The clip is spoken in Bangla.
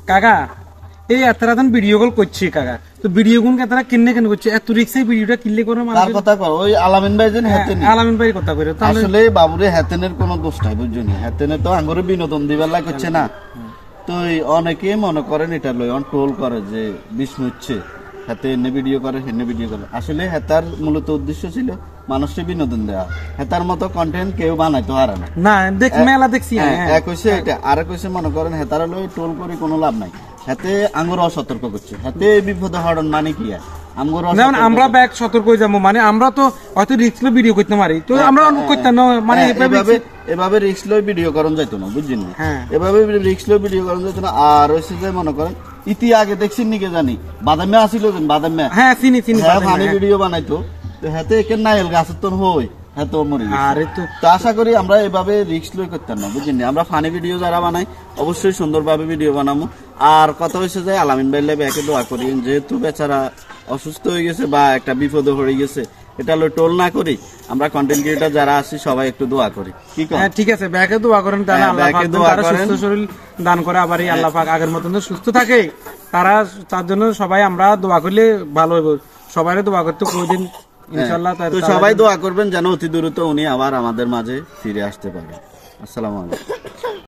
কাকা এই এতরাতন ভিডিও কল করছি কাকা, তো ভিডিও কোন এতরা কিননে কেন করছে, এত রিক্সে ভিডিওটা কিনলে করে তার কথা কর, ওই আলামিন ভাই যেন হেতেন, আলামিন ভাই কথা কইরে আসলে বাবুরে হেতেনের কোনো দোষ নাই বুঝছনি, হেতেনে তো আঙ্গুরে বিনোদন দিবার লাই করছে না। তো অনেকে মনে করেন এটা লই অন ট্রোল করে যে বিষ্ণু হচ্ছে হাতে এনে ভিডিও করে হেনে ভিডিও করে, আসলে হেতার মূলত উদ্দেশ্য ছিল মানুষকে বিনোদন দেওয়া। হেতার মতো কন্টেন্ট কেউ বানাইতো হারে না, না দেখ মেলা দেখছি। এক হইছে এটা, আর এক হইছে মনে করেন হেতারা লই ট্রোল করে কোনো লাভ নাই, হাতে আঙ্গুর অসতর্ক করছে, হাতে বিপদে হরণ মানে কি আঙ্গুর আমরা ব্যাগ সতর্ক হয়ে যাবো, মানে আমরা তো হয়তো রিস্ক লো ভিডিও করতে পারি, তো আমরা করতাম না, মানে এভাবে রিস্ক লই ভিডিও করন যাইতো না বুঝছেন, এভাবে রিস্ক লই ভিডিও করন যাইতো না। আর হইছে যে মনে করেন ইতি আগে দেখছেন নিকে জানি বাদামে আসিল বাদামে, হ্যাঁ চিনি চিনি, পানি ভিডিও বানাইতো, তো হাতে একে নাইল গাছের তো হই হ্যাঁ তো মরে গেছে। তো আশা করি আমরা এভাবে রিস্ক লই করতাম না বুঝছেন, আমরা ফানি ভিডিও যারা বানাই অবশ্যই সুন্দরভাবে ভিডিও বানাবো। আর কথা হয়েছে যে আলামিন ভাই লেবে একে দোয়া করি, যেহেতু বেচারা অসুস্থ হয়ে গেছে বা একটা বিপদে পড়ে গেছে, এটা লই টোল না করি, আমরা কন্টেন্ট ক্রিয়েটর যারা আছি সবাই একটু দোয়া করি। ঠিক আছে, ব্যাকে দোয়া করেন, তারা আল্লাহ পাক তারা সুস্থ শরীর দান করে, আবার এই আল্লাহ পাক আগের মতন সুস্থ থাকে, তারা তার জন্য সবাই আমরা দোয়া করলে ভালো হবে, সবাই দোয়া করতে কোনদিন ইনশাআল্লাহ। তো সবাই দোয়া করবেন যেন অতি দ্রুত উনি আবার আমাদের মাঝে ফিরে আসতে পারে। আসসালামু আলাইকুম।